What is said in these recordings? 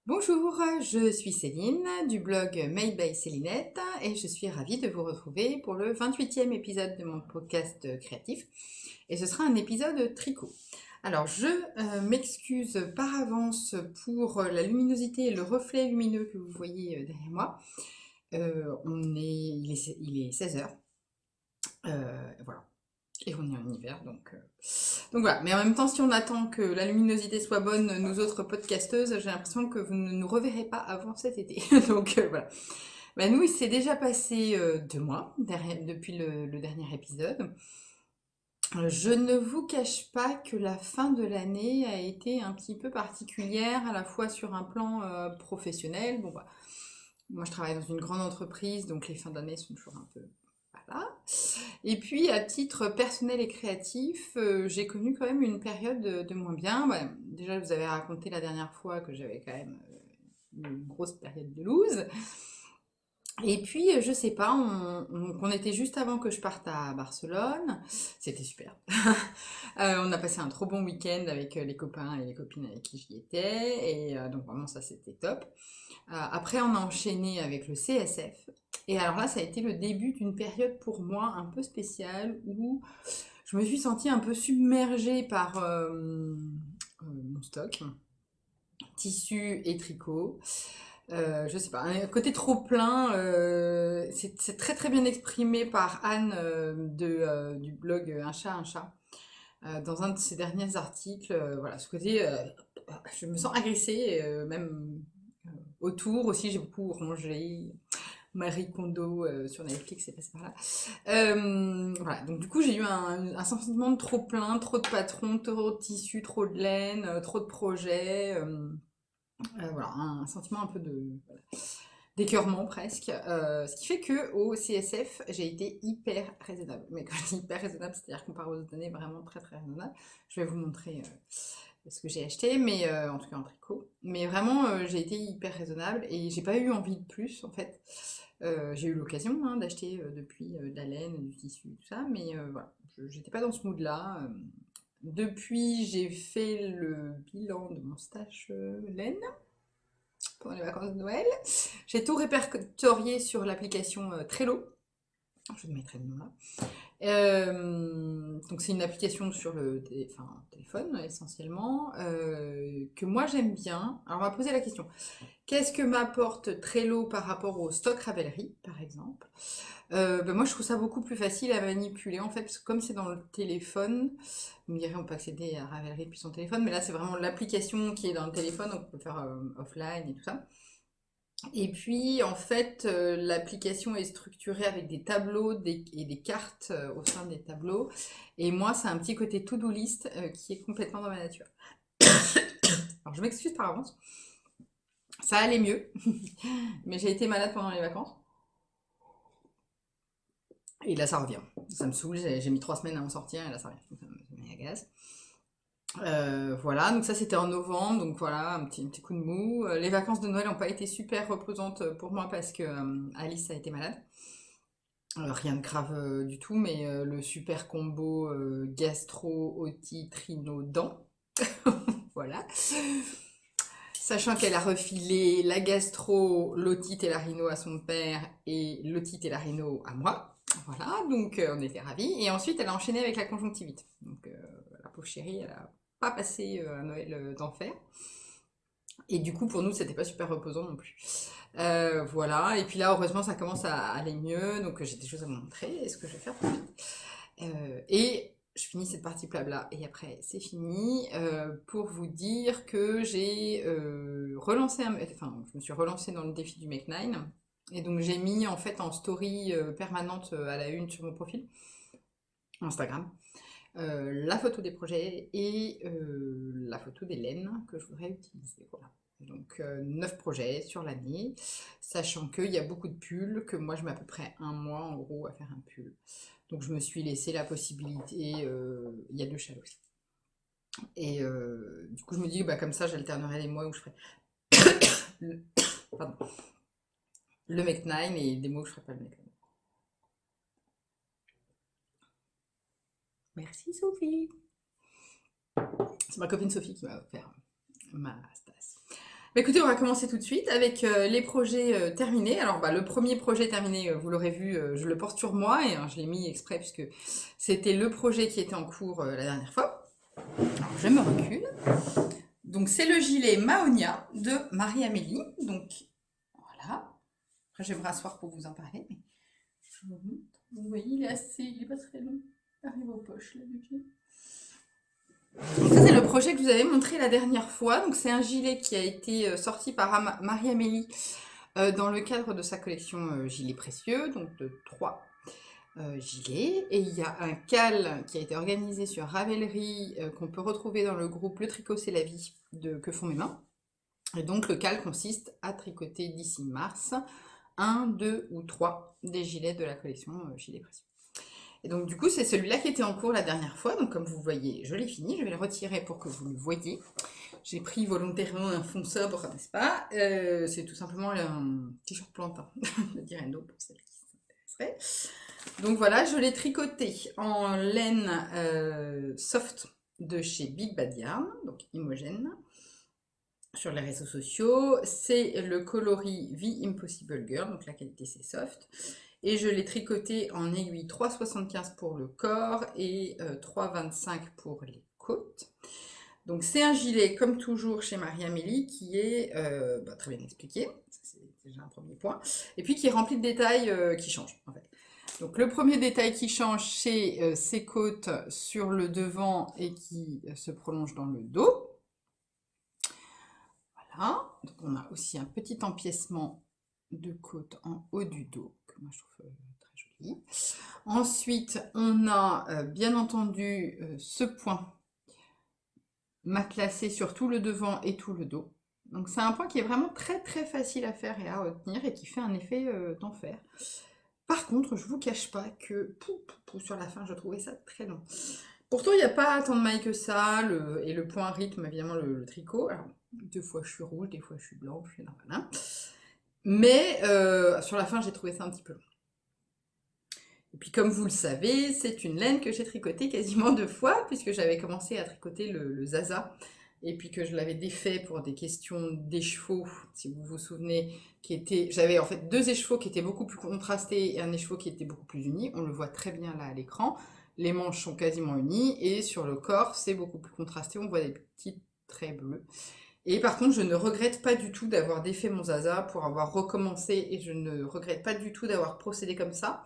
Bonjour, je suis Céline du blog Made by Célinette et je suis ravie de vous retrouver pour le 28e épisode de mon podcast créatif et ce sera un épisode tricot. Alors je m'excuse par avance pour la luminosité et le reflet lumineux que vous voyez derrière moi. Il est 16h. Voilà. Et on est en hiver, donc voilà. Mais en même temps, si on attend que la luminosité soit bonne, nous autres podcasteuses, j'ai l'impression que vous ne nous reverrez pas avant cet été. Voilà. Ben, nous, il s'est déjà passé 2 mois depuis le dernier épisode. Je ne vous cache pas que la fin de l'année a été un petit peu particulière, à la fois sur un plan professionnel. Bon, bah, moi, je travaille dans une grande entreprise, donc les fins d'année sont toujours un peu... Voilà. Et puis, à titre personnel et créatif, j'ai connu quand même une période de moins bien. Bah, déjà, je vous avais raconté la dernière fois que j'avais quand même une grosse période de loose. Et puis, je sais pas, on était juste avant que je parte à Barcelone. C'était super. On a passé un trop bon week-end avec les copains et les copines avec qui j'y étais. Et donc, vraiment, ça, c'était top. Après, on a enchaîné avec le CSF. Et alors là, ça a été le début d'une période pour moi un peu spéciale où je me suis sentie un peu submergée par mon stock, tissu et tricot. Je sais pas, un côté trop plein, c'est très très bien exprimé par Anne du blog Un chat, un chat. Dans un de ses derniers articles, voilà, ce côté, je me sens agressée, même autour aussi, j'ai beaucoup rangé. Marie Kondo sur Netflix, c'est passé par là. Voilà, donc du coup j'ai eu un sentiment de trop plein, trop de patrons, trop de tissus, trop de laine, trop de projets. Voilà, un sentiment un peu voilà, d'écœurement presque. Ce qui fait que au CSF, j'ai été hyper raisonnable. Mais quand je dis hyper raisonnable, c'est-à-dire comparé aux autres années, vraiment très très raisonnable. Je vais vous montrer ce que j'ai acheté, mais en tout cas en tricot. Mais vraiment, j'ai été hyper raisonnable et j'ai pas eu envie de plus en fait. J'ai eu l'occasion d'acheter depuis de la laine, du tissu, tout ça, mais voilà, j'étais pas dans ce mood-là. Depuis, j'ai fait le bilan de mon stage laine pendant les vacances de Noël. J'ai tout répertorié sur l'application Trello. Je vous mettrai le nom là. Donc c'est une application sur le téléphone essentiellement que moi j'aime bien. Alors on m'a posé la question. Qu'est-ce que m'apporte Trello par rapport au stock Ravelry, par exemple? Ben moi, je trouve ça beaucoup plus facile à manipuler, en fait, parce que comme c'est dans le téléphone, vous me direz, on peut accéder à Ravelry depuis son téléphone, mais là, c'est vraiment l'application qui est dans le téléphone, donc on peut faire offline et tout ça. Et puis, en fait, l'application est structurée avec des tableaux et des cartes au sein des tableaux. Et moi, c'est un petit côté to-do list qui est complètement dans ma nature. Alors, je m'excuse par avance. Ça allait mieux, mais j'ai été malade pendant les vacances. Et là, ça revient. Ça me saoule. J'ai mis 3 semaines à en sortir et là, ça revient. Ça m'agace. Voilà, donc ça c'était en novembre, donc voilà, un petit coup de mou. Les vacances de Noël n'ont pas été super reposantes pour moi parce que Alice a été malade. Rien de grave du tout, mais le super combo gastro, otite, rhino, dents. Voilà. Sachant qu'elle a refilé la gastro, l'otite et la rhino à son père et l'otite et la rhino à moi. Voilà, donc on était ravis. Et ensuite, elle a enchaîné avec la conjonctivite. Donc la pauvre chérie, elle a pas passé un Noël d'enfer. Et du coup, pour nous, c'était pas super reposant non plus. Voilà, et puis là, heureusement, ça commence à aller mieux. Donc j'ai des choses à vous montrer. Et ce que je vais faire tout de suite. Et je finis cette partie blabla et après c'est fini pour vous dire que j'ai relancé enfin je me suis relancée dans le défi du Make 9 et donc j'ai mis en fait en story permanente à la une sur mon profil Instagram la photo des projets et la photo des laines que je voudrais utiliser. Voilà. Donc 9 projets sur l'année, sachant qu'il y a beaucoup de pulls, que moi je mets à peu près un mois en gros à faire un pull. Donc je me suis laissé la possibilité, il y a 2 châles aussi. Et du coup je me dis, bah, comme ça j'alternerai les mois où je ferai le, pardon, le Make 9 et des mois où je ferai pas le Make 9. Merci Sophie. C'est ma copine Sophie qui m'a offert ma tasse. Bah, écoutez, on va commencer tout de suite avec les projets terminés. Alors, le premier projet terminé, vous l'aurez vu, je le porte sur moi et je l'ai mis exprès puisque c'était le projet qui était en cours la dernière fois. Alors, je me recule. Donc, c'est le gilet Mahonia de Marie-Amélie. Donc, voilà. Après, je vais me rasseoir pour vous en parler. Mais je vous montre. Vous voyez, il est pas très long. Il arrive aux poches, là, du gilet. Donc ça, c'est le projet que je vous avais montré la dernière fois. Donc, c'est un gilet qui a été sorti par Marie-Amélie dans le cadre de sa collection Gilets précieux, donc de 3 gilets. Et il y a un cal qui a été organisé sur Ravelry qu'on peut retrouver dans le groupe Le Tricot c'est la vie que font mes mains. Et donc le cal consiste à tricoter d'ici mars 1, 2 ou 3 des gilets de la collection Gilets précieux. Et donc du coup c'est celui-là qui était en cours la dernière fois. Donc comme vous voyez, je l'ai fini. Je vais le retirer pour que vous le voyez. J'ai pris volontairement un fond sobre, n'est-ce pas? C'est tout simplement un t-shirt plantain de Direndo pour celles qui s'intéresseraient. Donc voilà, je l'ai tricoté en laine soft de chez Big Bad Yarn, donc Imogen, sur les réseaux sociaux. C'est le coloris The Impossible Girl, donc la qualité c'est soft. Et je l'ai tricoté en aiguille 3,75 pour le corps et 3,25 pour les côtes. Donc c'est un gilet, comme toujours chez Marie-Amélie, qui est très bien expliqué, c'est déjà un premier point, et puis qui est rempli de détails qui changent en fait. Donc le premier détail qui change, c'est ses côtes sur le devant et qui se prolonge dans le dos. Voilà, donc on a aussi un petit empiècement de côte en haut du dos, que moi je trouve très joli. Ensuite, on a bien entendu ce point matelassé sur tout le devant et tout le dos. Donc c'est un point qui est vraiment très très facile à faire et à retenir et qui fait un effet d'enfer. Par contre, je vous cache pas que sur la fin, je trouvais ça très long. Pourtant, il n'y a pas tant de mailles que ça, et le point rythme évidemment le tricot. Alors, des fois je suis rouge, des fois je suis blanche, c'est normal. Hein. Mais sur la fin, j'ai trouvé ça un petit peu long. Et puis comme vous le savez, c'est une laine que j'ai tricotée quasiment 2 fois, puisque j'avais commencé à tricoter le Zaza, et puis que je l'avais défait pour des questions d'écheveau, si vous vous souvenez, j'avais en fait 2 écheveaux qui étaient beaucoup plus contrastés et un écheveau qui était beaucoup plus uni, on le voit très bien là à l'écran, les manches sont quasiment unies, et sur le corps c'est beaucoup plus contrasté, on voit des petits traits bleus. Et par contre, je ne regrette pas du tout d'avoir défait mon Zaza pour avoir recommencé, et je ne regrette pas du tout d'avoir procédé comme ça.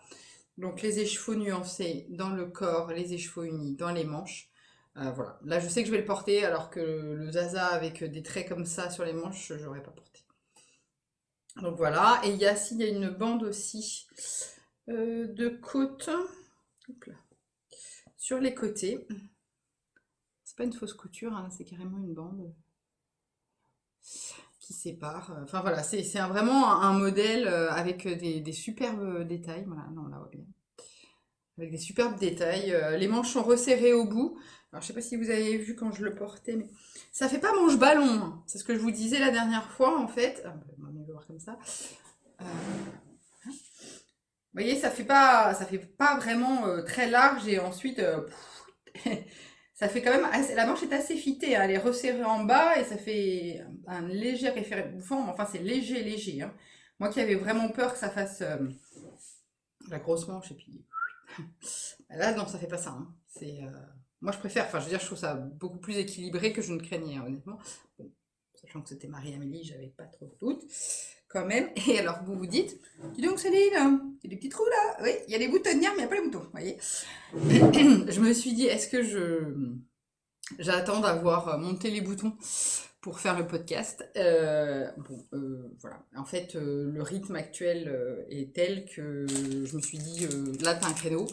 Donc les écheveaux nuancés dans le corps, les écheveaux unis dans les manches. Voilà. Là, je sais que je vais le porter, alors que le Zaza avec des traits comme ça sur les manches, je n'aurais pas porté. Donc voilà. Et il y a une bande aussi de côte. Sur les côtés. C'est pas une fausse couture, hein, c'est carrément une bande qui sépare. Enfin voilà, c'est vraiment un modèle avec des superbes détails. Voilà, non, on la voit bien. Avec des superbes détails. Les manches sont resserrées au bout. Alors, je sais pas si vous avez vu quand je le portais, mais ça fait pas manche ballon. Hein. C'est ce que je vous disais la dernière fois, en fait. Ah, on va mieux le voir comme ça. Vous voyez, ça fait pas vraiment très large et ensuite, ça fait quand même la manche est assez fitée. Hein. Elle est resserrée en bas et ça fait un léger effet bouffant. Mais enfin, c'est léger. Hein. Moi qui avais vraiment peur que ça fasse la grosse manche et puis là, non, ça fait pas ça. Hein. Moi, je préfère, enfin, je veux dire, je trouve ça beaucoup plus équilibré que je ne craignais, hein, honnêtement. Bon, sachant que c'était Marie-Amélie, j'avais pas trop de doutes, quand même. Et alors, vous vous dites, dis donc, Céline, il y a des petits trous là. Oui, il y a les boutonnières, mais il n'y a pas les boutons, vous voyez. Je me suis dit, est-ce que j'attends d'avoir monté les boutons pour faire le podcast. Voilà. En fait, le rythme actuel est tel que je me suis dit, là, t'as un créneau.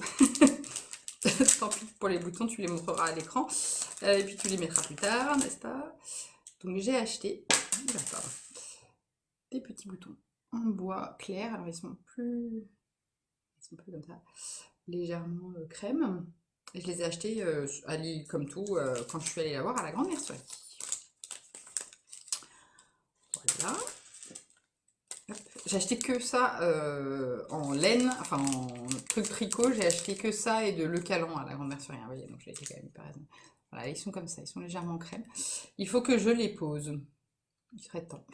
Tant pis pour les boutons, tu les montreras à l'écran. Et puis tu les mettras plus tard, n'est-ce pas? Donc j'ai acheté des petits boutons en bois clair. Alors ils sont plus comme ça, légèrement crème. Et je les ai achetés à Lille comme tout quand je suis allée la voir à la grande mercerie. Voilà. J'ai acheté que ça en laine, enfin en truc tricot, j'ai acheté que ça et de Le Calan à la grande mercerie. Vous voyez, donc j'ai été quand même hyper raison. Voilà, ils sont comme ça, ils sont légèrement crème. Il faut que je les pose. Il serait temps.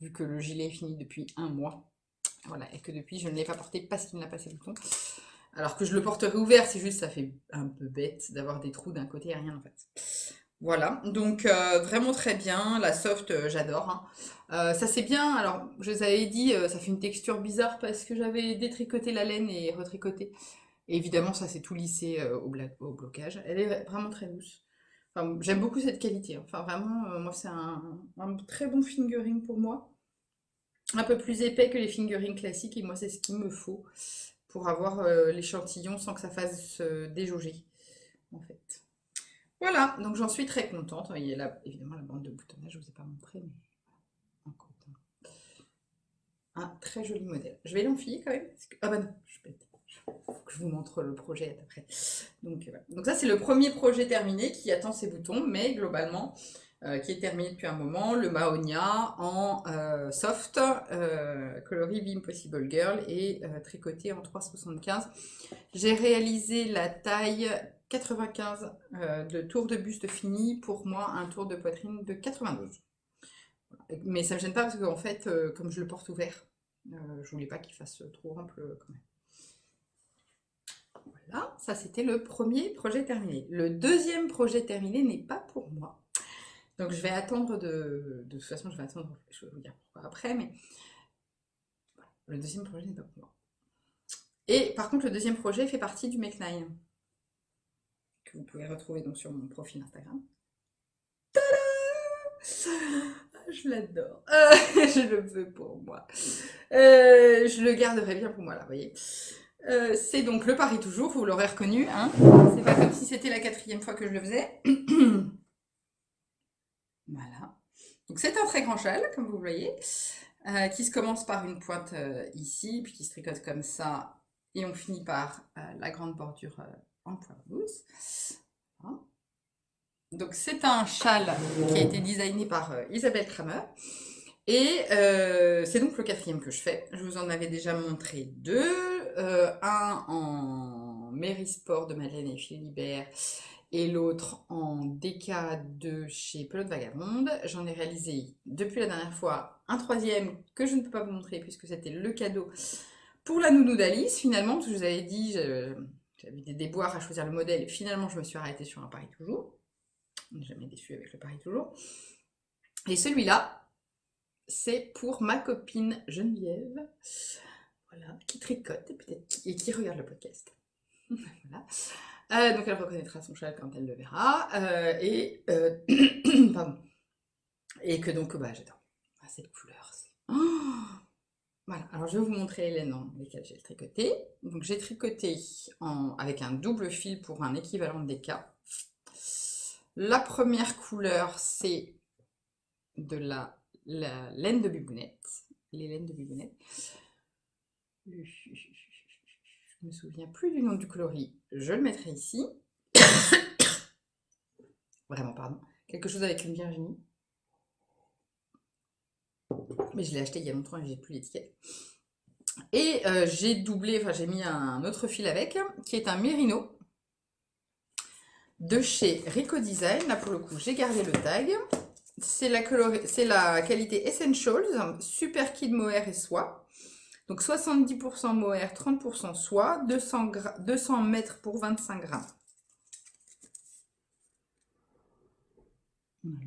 Vu que le gilet est fini depuis 1 mois. Voilà, et que depuis je ne l'ai pas porté parce qu'il n'a pas ses boutons. Alors que je le porterai ouvert, c'est juste ça fait un peu bête d'avoir des trous d'un côté et rien en fait. Voilà, donc vraiment très bien. La soft, j'adore, hein. Ça c'est bien, alors je vous avais dit, ça fait une texture bizarre parce que j'avais détricoté la laine et retricoté. Et évidemment, ça c'est tout lissé au blocage. Elle est vraiment très douce. Enfin, j'aime beaucoup cette qualité, hein. Enfin vraiment, moi c'est un très bon fingering pour moi. Un peu plus épais que les fingerings classiques et moi c'est ce qu'il me faut pour avoir l'échantillon sans que ça fasse déjauger en fait. Voilà, donc j'en suis très contente. Il y a évidemment la bande de boutonnage, je ne vous ai pas montré, mais en coton. Un très joli modèle. Je vais l'enfiler quand même. Ah bah non, je peux faut que je vous montre le projet après. Donc, voilà. Donc ça c'est le premier projet terminé qui attend ses boutons, mais globalement qui est terminé depuis un moment. Le Mahonia en soft, coloris Be Impossible Girl et tricoté en 3,75. J'ai réalisé la taille 95 de tour de buste fini, pour moi un tour de poitrine de 92. Mais ça me gêne pas parce qu'en fait, comme je le porte ouvert, je voulais pas qu'il fasse trop ample quand même. Voilà, ça c'était le premier projet terminé. Le deuxième projet terminé n'est pas pour moi. Donc je vais attendre de toute façon, je vais attendre, je vais vous dire pourquoi après, mais voilà, le deuxième projet n'est pas pour moi. Et par contre, le deuxième projet fait partie du Make 9, que vous pouvez retrouver donc sur mon profil Instagram. Je l'adore. Je le veux pour moi. Je le garderai bien pour moi là, vous voyez. C'est donc le Paris Toujours, vous l'aurez reconnu, hein. C'est pas comme si c'était la 4e fois que je le faisais. Voilà. Donc c'est un très grand châle, comme vous le voyez, qui se commence par une pointe ici, puis qui se tricote comme ça, et on finit par la grande bordure en pointe douce. Voilà. Donc c'est un châle qui a été designé par Isabelle Kramer. Et c'est donc le 4e que je fais. Je vous en avais déjà montré 2. Un en Mary Sport de Madeleine et Philibert et l'autre en DK de chez Pelote Vagabonde. J'en ai réalisé depuis la dernière fois un 3e que je ne peux pas vous montrer puisque c'était le cadeau pour la nounou d'Alice. Finalement, parce que je vous avais dit, j'avais des déboires à choisir le modèle. Finalement, je me suis arrêtée sur un Paris Toujours. On n'est jamais déçu avec le Paris Toujours. Et celui-là, c'est pour ma copine Geneviève, voilà, qui tricote et qui regarde le podcast. Voilà. Donc elle reconnaîtra son châle quand elle le verra. Pardon. Et que donc, bah, j'adore. Ah, cette couleur. Oh, voilà, alors je vais vous montrer les noms dans lesquels j'ai tricoté. Donc j'ai tricoté avec un double fil pour un équivalent de DK. La première couleur, c'est de la laine de bibounette. Les laines de bibounette. Je me souviens plus du nom du coloris. Je le mettrai ici. Vraiment, pardon. Quelque chose avec une Virginie. Mais je l'ai acheté il y a longtemps et j'ai plus l'étiquette. Et j'ai doublé, enfin j'ai mis un autre fil avec, qui est un Merino de chez Rico Design. Là pour le coup, j'ai gardé le tag. C'est la qualité Essentials, Super Kid Mohair et soie. Donc 70% mohair, 30% soie, 200 mètres pour 25 grammes. Voilà.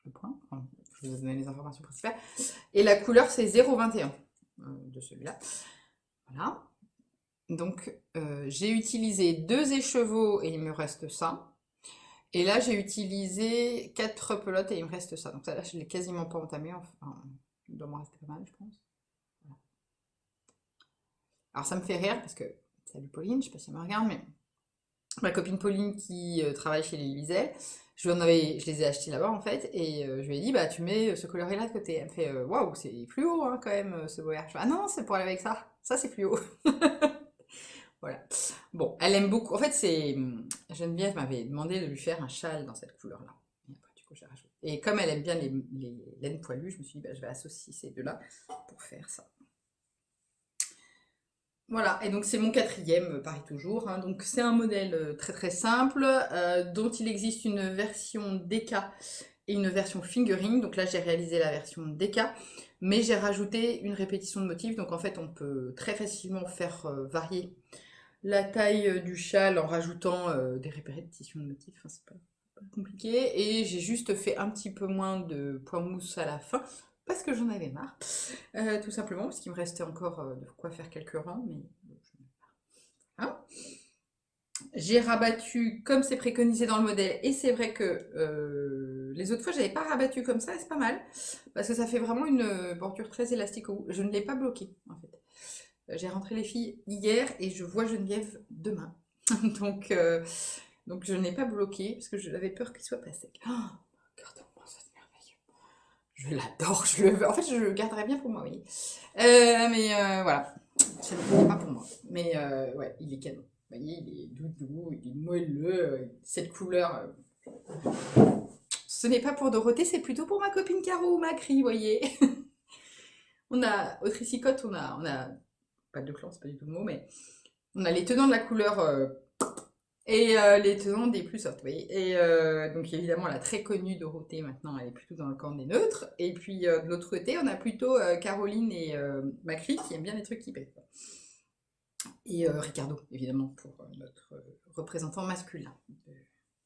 Le point. Enfin, je vais vous donner les informations principales. Et la couleur, c'est 0,21 de celui-là. Voilà. Donc, j'ai utilisé 2 écheveaux et il me reste ça. Et là, j'ai utilisé 4 pelotes et il me reste ça. Donc, ça, là, je ne l'ai quasiment pas entamé. Enfin, il doit m'en rester pas mal, je pense. Voilà. Alors, ça me fait rire parce que, salut Pauline, je ne sais pas si elle me regarde, mais ma copine Pauline qui travaille chez les Wiesel, je les ai achetés là-bas en fait, et je lui ai dit, bah tu mets ce coloris-là de côté. Elle me fait, waouh, c'est plus haut hein, quand même ce boyer. Je fais, ah non, c'est pour aller avec ça. Ça, c'est plus haut. Voilà. Bon, elle aime beaucoup. En fait, Geneviève m'avait demandé de lui faire un châle dans cette couleur-là. Et après, du coup, j'ai rajouté. Et comme elle aime bien les laines poilues, je me suis dit, bah, je vais associer ces deux-là pour faire ça. Voilà, et donc c'est mon 4e, Paris Toujours, hein. Donc c'est un modèle très très simple, dont il existe une version DK et une version fingering. Donc là, j'ai réalisé la version DK, mais j'ai rajouté une répétition de motifs. Donc en fait, on peut très facilement faire varier la taille du châle en rajoutant des répétitions de motifs. Enfin, c'est pas compliqué. Et j'ai juste fait un petit peu moins de point mousse à la fin, parce que j'en avais marre. Tout simplement, parce qu'il me restait encore de quoi faire quelques rangs, mais... Hein, j'ai rabattu comme c'est préconisé dans le modèle, et c'est vrai que les autres fois j'avais pas rabattu comme ça, et c'est pas mal, parce que ça fait vraiment une bordure très élastique au bout. Je ne l'ai pas bloqué en fait. J'ai rentré les filles hier et je vois Geneviève demain. donc, euh, donc je n'ai pas bloqué parce que j'avais peur qu'il soit pas sec. Oh, regarde-moi, ça c'est merveilleux. Je l'adore, je le veux. En fait, je le garderai bien pour moi, oui. Voilà, ça n'est pas pour moi. Mais ouais, il est canon. Vous voyez, il est doudou, il est moelleux. Cette couleur, ce n'est pas pour Dorothée, c'est plutôt pour ma copine Caro ou Macri, vous voyez. Au Tricicote, on a pas de clan, c'est pas du tout le mot, mais on a les tenants de la couleur et les tenants des plus soft, vous voyez. Et donc évidemment, la très connue Dorothée, maintenant, elle est plutôt dans le camp des neutres. Et puis de l'autre côté, on a plutôt Caroline et Macri qui aiment bien les trucs qui pètent. Et Ricardo, évidemment, pour notre représentant masculin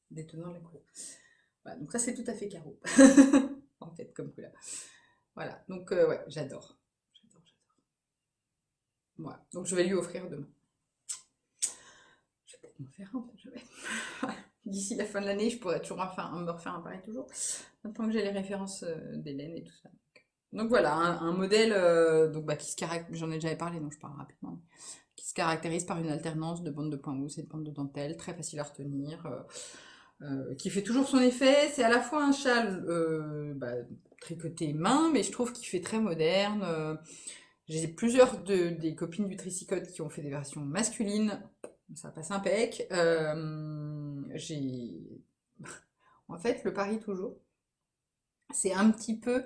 des tenants de la couleur. Voilà, donc ça, c'est tout à fait Caro, en fait, comme couleur. Voilà, donc ouais, j'adore. J'adore, j'adore. Voilà, donc je vais lui offrir demain. Je vais peut-être m'en faire un, je vais. D'ici la fin de l'année, je pourrais toujours me refaire un pareil toujours. Maintenant que j'ai les références d'Hélène et tout ça. Donc voilà, un modèle donc, qui se caractérise, j'en ai déjà parlé, donc je parle rapidement, qui se caractérise par une alternance de bandes de point mousse et de bandes de dentelle, très facile à retenir, qui fait toujours son effet. C'est à la fois un châle tricoté main, mais je trouve qu'il fait très moderne. J'ai plusieurs des copines du Tricicote qui ont fait des versions masculines, ça passe impec. En fait, le Paris toujours, c'est un petit peu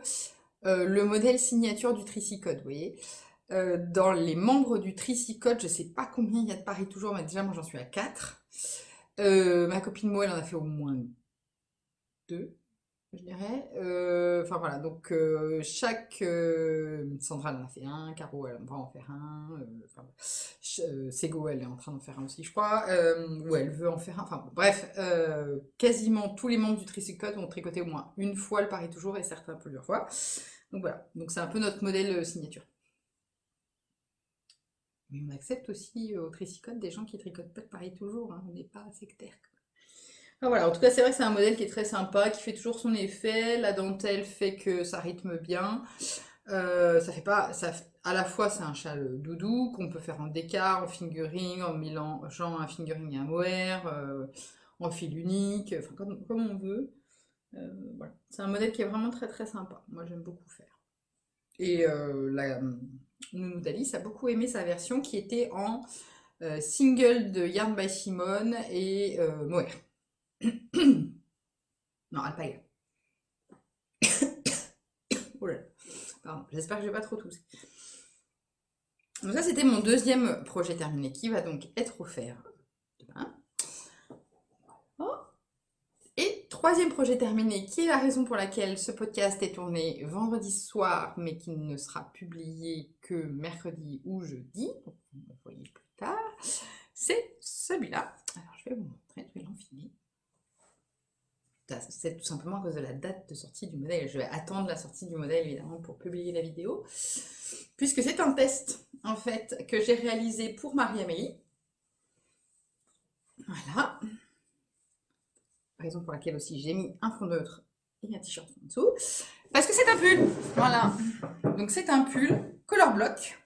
le modèle signature du Tricicote, vous voyez. Dans les membres du Tricicote, je sais pas combien il y a de Paris toujours, mais déjà moi j'en suis à 4. Ma copine Mo, elle en a fait au moins 2, je dirais. Enfin voilà, donc chaque... Sandra elle en a fait un, Caro elle va en faire un, Sego elle est en train d'en faire un aussi je crois, ou elle veut en faire un, enfin bref, quasiment tous les membres du Tricicote ont tricoté au moins une fois le Paris toujours et certains plusieurs fois. Donc voilà, donc c'est un peu notre modèle signature. Mais on accepte aussi au Tricicote des gens qui tricotent pas de Paris toujours, hein, on n'est pas sectaire. Ah, voilà, en tout cas, c'est vrai que c'est un modèle qui est très sympa, qui fait toujours son effet. La dentelle fait que ça rythme bien. Ça fait pas, à la fois, c'est un châle doudou qu'on peut faire en déca, en fingering, en mélangeant un fingering et un mohair, en fil unique, enfin, comme on veut. Voilà. C'est un modèle qui est vraiment très très sympa. Moi, j'aime beaucoup faire. Et Nounou Dalice a beaucoup aimé sa version qui était en single de Yarn by Simone et mohair. Non, alpaga. Oh là là. Pardon, j'espère que je vais pas trop tousser. Donc ça, c'était mon deuxième projet terminé qui va donc être offert demain. Oh. Et troisième projet terminé, qui est la raison pour laquelle ce podcast est tourné vendredi soir, mais qui ne sera publié que mercredi ou jeudi, donc vous le voyez plus tard, c'est celui-là. Alors je vais vous montrer, je vais l'enfiler. C'est tout simplement à cause de la date de sortie du modèle. Je vais attendre la sortie du modèle évidemment pour publier la vidéo, puisque c'est un test en fait que j'ai réalisé pour Marie-Amélie. Voilà. Raison pour laquelle aussi j'ai mis un fond neutre et un t-shirt en dessous. Parce que c'est un pull. Voilà. Donc c'est un pull color block.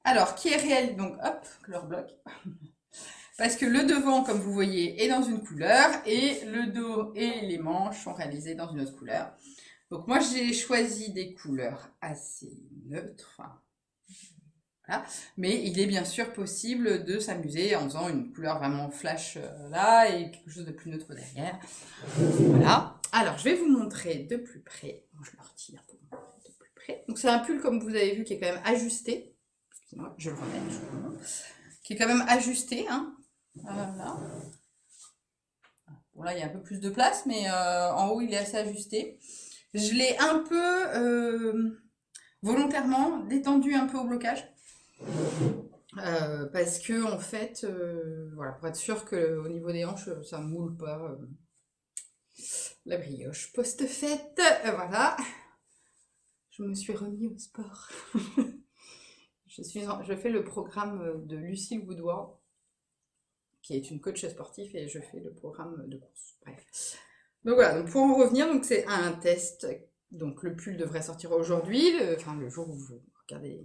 Alors, qui est réel, donc hop, color block. Parce que le devant, comme vous voyez, est dans une couleur et le dos et les manches sont réalisés dans une autre couleur. Donc moi, j'ai choisi des couleurs assez neutres. Enfin, voilà. Mais il est bien sûr possible de s'amuser en faisant une couleur vraiment flash là et quelque chose de plus neutre derrière. Voilà. Alors, je vais vous montrer de plus près. Je le retire pour vous montrer de plus près. Donc c'est un pull, comme vous avez vu, qui est quand même ajusté. Excusez-moi, je le remets. Qui est quand même ajusté, hein. Voilà. là, il y a un peu plus de place, mais en haut, il est assez ajusté. Je l'ai un peu volontairement détendu un peu au blocage. Parce que, en fait, voilà, pour être sûr qu'au niveau des hanches, ça ne moule pas la brioche post-fête. Voilà. Je me suis remis au sport. Je fais le programme de Lucille Woodward, qui est une coach sportif, et je fais le programme de course. Bref. Donc voilà, donc pour en revenir, donc c'est un test. Donc le pull devrait sortir aujourd'hui, le jour où vous regardez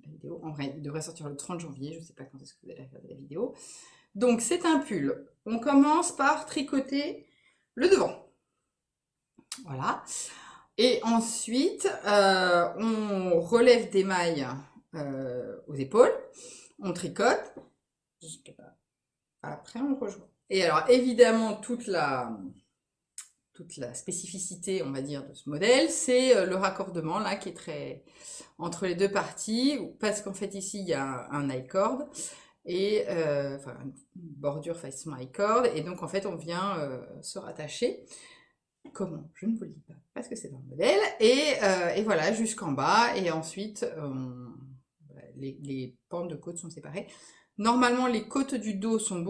la vidéo. En vrai, il devrait sortir le 30 janvier, je ne sais pas quand est-ce que vous allez regarder la vidéo. Donc c'est un pull. On commence par tricoter le devant. Voilà. Et ensuite, on relève des mailles aux épaules, on tricote. Après, on rejoint. Et alors, évidemment, toute la spécificité, on va dire, de ce modèle, c'est le raccordement, là, qui est très entre les deux parties, parce qu'en fait, ici, il y a un I-cord, et enfin, une bordure façon I-cord, et donc, en fait, on vient se rattacher. Comment? Je ne vous le dis pas, parce que c'est dans le modèle, et voilà, jusqu'en bas, et ensuite, les pentes de côte sont séparées. Normalement, les côtes du dos sont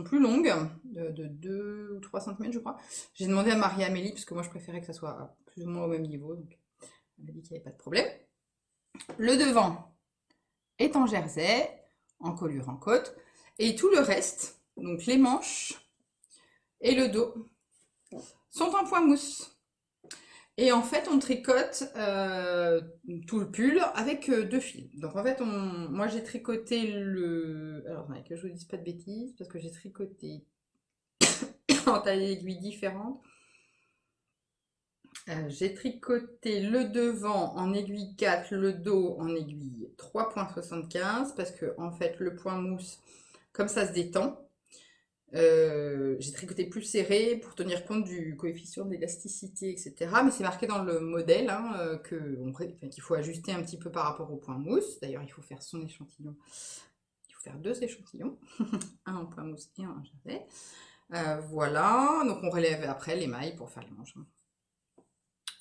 plus longues, de 2 ou 3 cm, je crois. J'ai demandé à Marie-Amélie, parce que moi, je préférais que ça soit plus ou moins au même niveau, donc elle m'a dit qu'il n'y avait pas de problème. Le devant est en jersey, en colure en côte, et tout le reste, donc les manches et le dos, sont en point mousse. Et en fait, on tricote tout le pull avec 2 fils. Donc en fait, moi j'ai tricoté le... Alors, que je vous dise pas de bêtises, parce que j'ai tricoté en taille d'aiguille différente. J'ai tricoté le devant en aiguille 4, le dos en aiguille 3,75, parce que en fait, le point mousse, comme ça se détend, j'ai tricoté plus serré pour tenir compte du coefficient d'élasticité, etc. Mais c'est marqué dans le modèle hein, qu'il faut ajuster un petit peu par rapport au point mousse. D'ailleurs, il faut faire son échantillon. Il faut faire 2 échantillons, un en point mousse et un en jersey. Voilà, donc on relève après les mailles pour faire les manches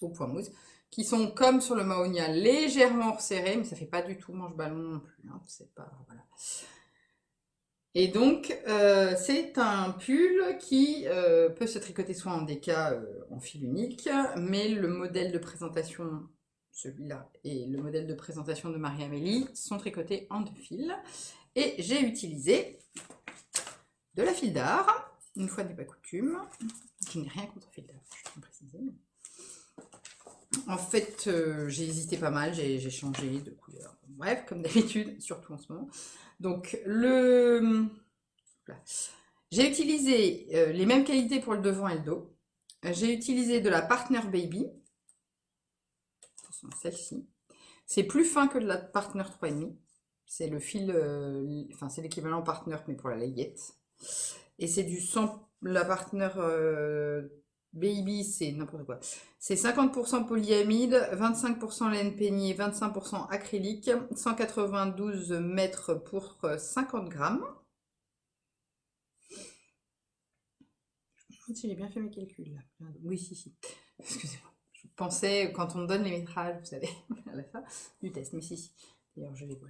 au point mousse, qui sont comme sur le Mahonia légèrement resserrées, mais ça fait pas du tout manche ballon non plus. Hein, c'est pas... Voilà. Et donc, c'est un pull qui peut se tricoter soit en DK en fil unique, mais le modèle de présentation, celui-là, et le modèle de présentation de Marie-Amélie sont tricotés en 2 fils. Et j'ai utilisé de la fil d'art, une fois n'est pas coutume. Je n'ai rien contre fil d'art, je tiens à préciser. En fait, j'ai hésité pas mal, j'ai changé de couleur. Bref, comme d'habitude, surtout en ce moment. Donc, j'ai utilisé les mêmes qualités pour le devant et le dos. J'ai utilisé de la Partner Baby. Celle-ci. C'est plus fin que de la Partner 3,5. C'est le fil, c'est l'équivalent Partner, mais pour la layette. Et c'est du 100, la Partner Baby, c'est n'importe quoi. C'est 50% polyamide, 25% laine peignée, 25% acrylique, 192 mètres pour 50 grammes. Si j'ai bien fait mes calculs là. Oui, si. Excusez-moi. Je pensais, quand on me donne les métrages, vous savez, à la fin du test, mais si. D'ailleurs, je les vois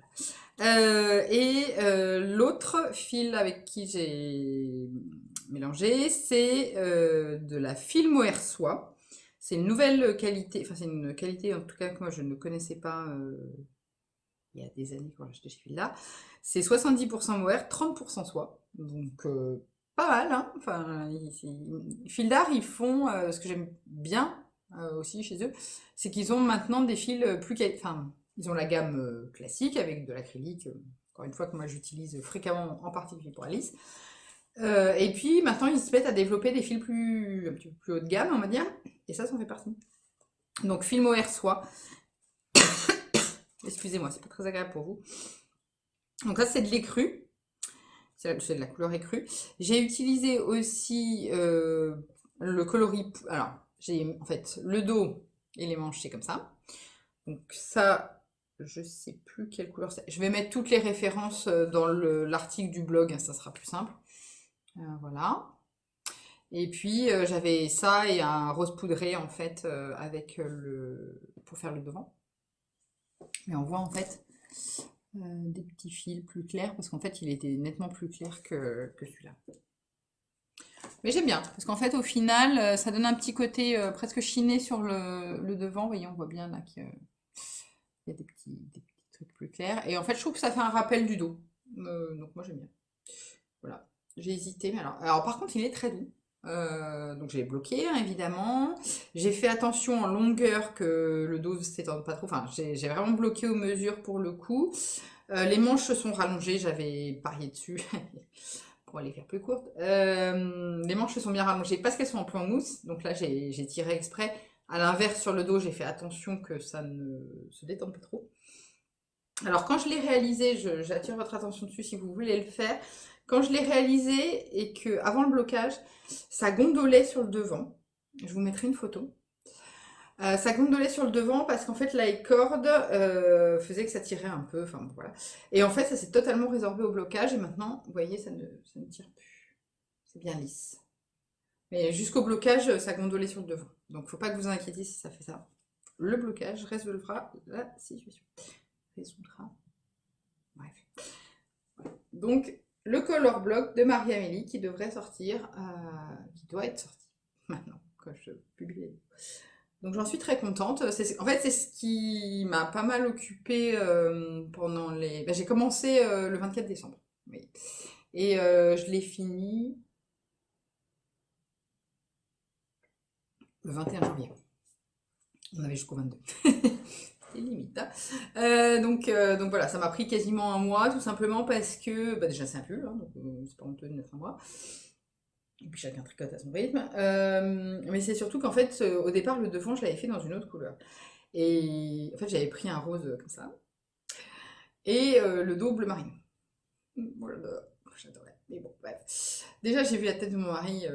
là. L'autre fil avec qui j'ai mélangé, c'est de la fil mohair soie. C'est une nouvelle qualité, enfin c'est une qualité en tout cas que moi je ne connaissais pas il y a des années quand j'ai acheté chez Fil-là. C'est 70% mohair, 30% soie. Donc pas mal, hein. Enfin, Fil d'art, ils font ce que j'aime bien aussi chez eux, c'est qu'ils ont maintenant des fils plus enfin, ils ont la gamme classique avec de l'acrylique, encore une fois que moi j'utilise fréquemment, en particulier pour Alice. Et puis maintenant ils se mettent à développer des fils un petit peu plus haut de gamme, on va dire, et ça en fait partie. Donc fil mohair soie. Excusez-moi, c'est pas très agréable pour vous. Donc là c'est de l'écru. C'est de la couleur écrue. J'ai utilisé aussi le coloris. Alors, j'ai en fait le dos et les manches, c'est comme ça. Donc ça, je sais plus quelle couleur c'est. Je vais mettre toutes les références dans l'article du blog, ça sera plus simple. Voilà. Et puis j'avais ça et un rose poudré en fait avec pour faire le devant. Mais on voit en fait des petits fils plus clairs parce qu'en fait il était nettement plus clair que celui-là. Mais j'aime bien parce qu'en fait au final ça donne un petit côté presque chiné sur le devant. Vous voyez, on voit bien là qu'il y a des petits trucs plus clairs. Et en fait je trouve que ça fait un rappel du dos. Donc moi j'aime bien. Voilà. J'ai hésité, mais alors par contre il est très doux. Donc j'ai bloqué hein, évidemment. J'ai fait attention en longueur que le dos ne s'étende pas trop. Enfin, j'ai vraiment bloqué aux mesures pour le coup. Les manches se sont rallongées, j'avais parié dessus pour les faire plus courtes. Les manches se sont bien rallongées parce qu'elles sont en plan mousse. Donc là j'ai tiré exprès. À l'inverse sur le dos, j'ai fait attention que ça ne se détende pas trop. Alors quand je l'ai réalisé, j'attire votre attention dessus si vous voulez le faire. Quand je l'ai réalisé et que avant le blocage, ça gondolait sur le devant. Je vous mettrai une photo. Ça gondolait sur le devant parce qu'en fait la corde faisait que ça tirait un peu. Enfin bon, voilà. Et en fait ça s'est totalement résorbé au blocage et maintenant, vous voyez, ça ne tire plus. C'est bien lisse. Mais jusqu'au blocage, ça gondolait sur le devant. Donc faut pas que vous inquiétiez si ça fait ça. Le blocage résolvera la situation. Résoudra. Bref. Donc, le color block de Marie-Amélie qui devrait sortir, qui doit être sorti maintenant quand je publie. Donc j'en suis très contente. En fait, c'est ce qui m'a pas mal occupée pendant les... Ben, j'ai commencé le 24 décembre. Oui. Et je l'ai fini le 21 janvier. On avait jusqu'au 22. C'est limite. Hein. Donc voilà, ça m'a pris quasiment un mois, tout simplement parce que bah déjà c'est un pull, hein, donc c'est pas honteux de mettre un mois. Et puis chacun tricote à son rythme. Mais c'est surtout qu'en fait, au départ, le devant, je l'avais fait dans une autre couleur. Et en fait, j'avais pris un rose comme ça. Et le dos bleu marine. Voilà, j'adorais. Mais bon, bref. Déjà, j'ai vu la tête de mon mari.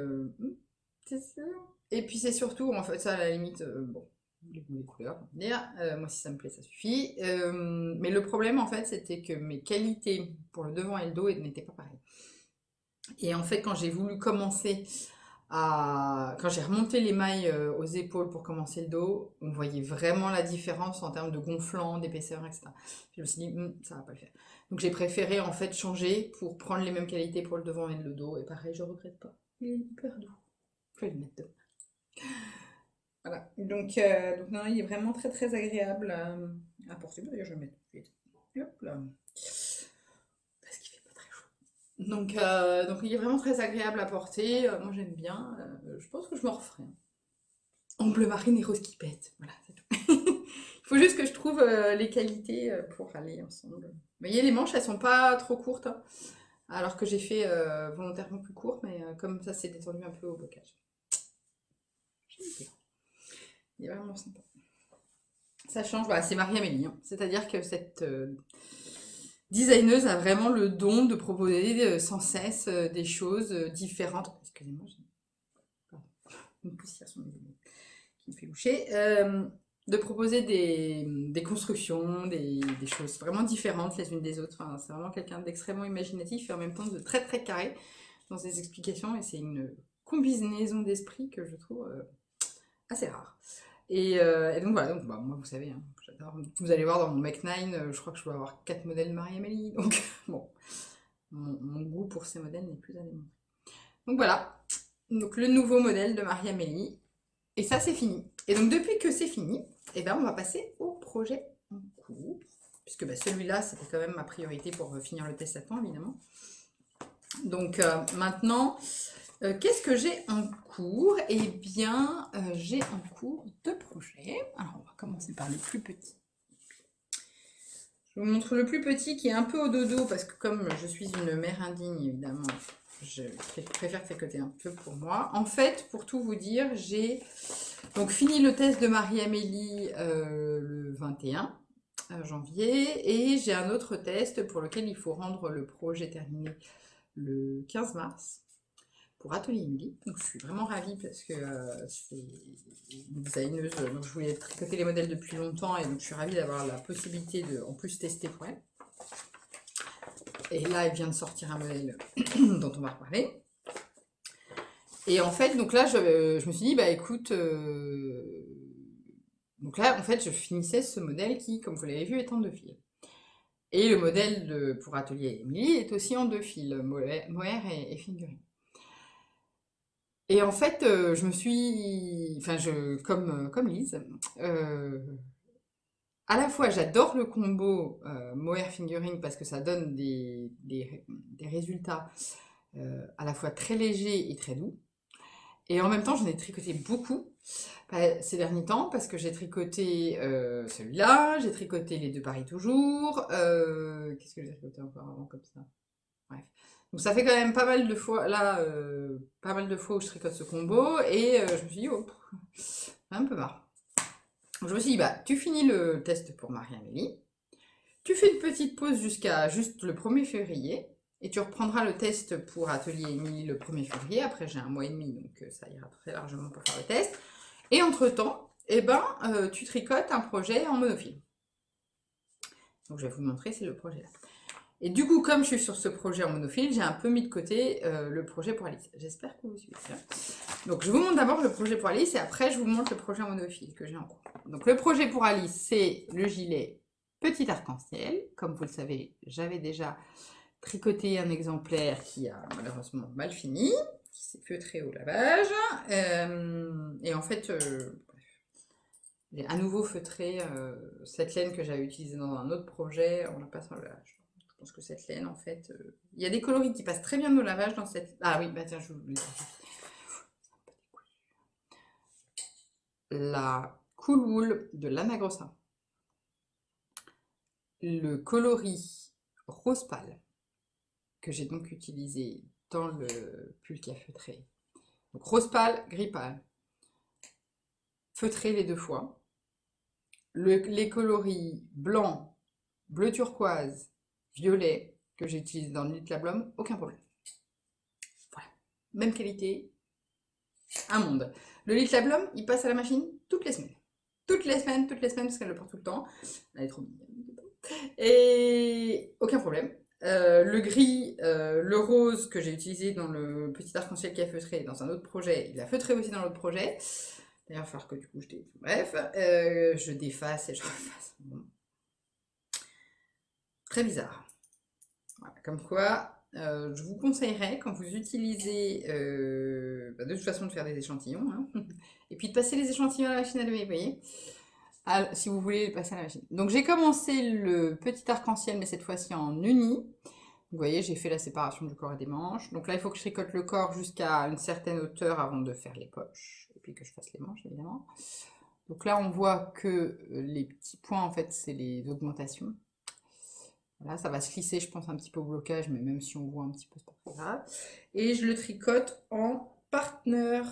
C'est sûr. Et puis c'est surtout, en fait, ça à la limite, bon, les couleurs, on va dire. Moi, si ça me plaît, ça suffit. Mais le problème, en fait, c'était que mes qualités pour le devant et le dos n'étaient pas pareilles. Et en fait, quand j'ai voulu commencer quand j'ai remonté les mailles aux épaules pour commencer le dos, on voyait vraiment la différence en termes de gonflant, d'épaisseur, etc. Je me suis dit, ça va pas le faire. Donc j'ai préféré en fait changer pour prendre les mêmes qualités pour le devant et le dos. Et pareil, je regrette pas. Il est hyper doux. Je vais le mettre dedans. Voilà. Donc non, il est vraiment très très agréable à porter. D'ailleurs, je vais le mettre tout de suite. Hop là. Parce qu'il fait pas très chaud. Donc il est vraiment très agréable à porter. Moi j'aime bien. Je pense que je m'en referai. En bleu marine et rose qui pète. Voilà, c'est tout. Il faut juste que je trouve les qualités pour aller ensemble. Vous voyez, les manches, elles sont pas trop courtes. Hein, alors que j'ai fait volontairement plus court, mais comme ça, c'est détendu un peu au blocage. J'aime bien. Il est vraiment sympa. Ça change. Voilà, c'est Marie-Amélie. Hein. C'est-à-dire que cette designeuse a vraiment le don de proposer sans cesse des choses différentes. Excusez-moi, j'ai une poussière sur mes amis qui me fait loucher. De proposer des constructions, des choses vraiment différentes les unes des autres. Enfin, c'est vraiment quelqu'un d'extrêmement imaginatif et en même temps de très très carré dans ses explications. Et c'est une combinaison d'esprit que je trouve assez rare. Et donc voilà, donc, bah, moi vous savez, hein, j'adore. Vous allez voir dans mon Make 9, je crois que je dois avoir 4 modèles de Marie-Amélie. Donc bon, mon goût pour ces modèles n'est plus à démontrer. Donc voilà, donc le nouveau modèle de Marie-Amélie. Et ça c'est fini. Et donc depuis que c'est fini, eh ben, on va passer au projet en cours. Puisque ben, celui-là, c'était quand même ma priorité pour finir le test à temps, évidemment. Donc maintenant, qu'est-ce que j'ai en cours? Eh bien, j'ai en cours 2 projets. Alors, on va commencer par le plus petit. Je vous montre le plus petit qui est un peu au dodo, parce que comme je suis une mère indigne, évidemment, je préfère tricoter un peu pour moi. En fait, pour tout vous dire, j'ai donc fini le test de Marie-Amélie le 21 janvier et j'ai un autre test pour lequel il faut rendre le projet terminé le 15 mars pour Atelier Émilie. Donc je suis vraiment ravie parce que c'est une designeuse, donc je voulais tricoter les modèles depuis longtemps et donc je suis ravie d'avoir la possibilité de en plus tester pour elle. Et là, elle vient de sortir un modèle dont on va reparler. Et en fait, donc là, je me suis dit, bah écoute, donc là, en fait, je finissais ce modèle qui, comme vous l'avez vu, est en 2 fils. Et le modèle pour Atelier Émilie est aussi en 2 fils, mohair et fingering. Et en fait, je me suis, enfin, comme Lise, euh, à la fois j'adore le combo mohair fingering parce que ça donne des résultats à la fois très légers et très doux. Et en même temps, j'en ai tricoté beaucoup ces derniers temps parce que j'ai tricoté celui-là, j'ai tricoté les deux paris toujours. Qu'est-ce que j'ai tricoté encore avant comme ça? Bref. Donc ça fait quand même pas mal de fois là, pas mal de fois où je tricote ce combo et je me suis dit, oh, un peu marre. Donc je me suis dit, bah tu finis le test pour Marie-Amélie, tu fais une petite pause jusqu'à juste le 1er février. Et tu reprendras le test pour Atelier Émilie le 1er février. Après, j'ai un mois et demi, donc ça ira très largement pour faire le test. Et entre-temps, eh ben, tu tricotes un projet en monofil. Donc, je vais vous montrer, c'est le projet là. Et du coup, comme je suis sur ce projet en monofil, j'ai un peu mis de côté le projet pour Alice. J'espère que vous suivez. Donc, je vous montre d'abord le projet pour Alice et après, je vous montre le projet en monofil que j'ai en cours. Donc, le projet pour Alice, c'est le gilet petit arc-en-ciel. Comme vous le savez, j'avais déjà tricoté un exemplaire qui a malheureusement mal fini, qui s'est feutré au lavage. Et en fait, j'ai à nouveau feutré cette laine que j'avais utilisée dans un autre projet en la passant au lavage. Je pense que cette laine, en fait, il y a des coloris qui passent très bien au lavage dans cette. Ah oui, bah tiens, je vous le dis. La Cool Wool de Lana Grossa. Le coloris rose pâle que j'ai donc utilisé dans le pull qui a feutré. Donc rose pâle, gris pâle. Feutré les 2 fois. Les coloris blanc, bleu turquoise, violet que j'utilise dans le Knit Lablum, aucun problème. Voilà. Même qualité, un monde. Le Knit Lablum, il passe à la machine toutes les semaines. Toutes les semaines, parce qu'elle le porte tout le temps. Elle est trop mignonne. Et aucun problème. Le gris, le rose que j'ai utilisé dans le petit arc-en-ciel qui a feutré dans un autre projet, il a feutré aussi dans l'autre projet. D'ailleurs, il va falloir que du coup je défasse. Bref, je défasse et je refasse. Bon. Très bizarre. Voilà, comme quoi, je vous conseillerais, quand vous utilisez, de toute façon, de faire des échantillons, hein, et puis de passer les échantillons à la machine à laver, vous voyez, si vous voulez les passer à la machine. Donc j'ai commencé le petit arc-en-ciel, mais cette fois-ci en uni. Vous voyez, j'ai fait la séparation du corps et des manches. Donc là, il faut que je tricote le corps jusqu'à une certaine hauteur avant de faire les poches, et puis que je fasse les manches, évidemment. Donc là, on voit que les petits points, en fait, c'est les augmentations. Voilà, ça va se lisser, je pense, un petit peu au blocage, mais même si on voit un petit peu, c'est pas très grave. Et je le tricote en partner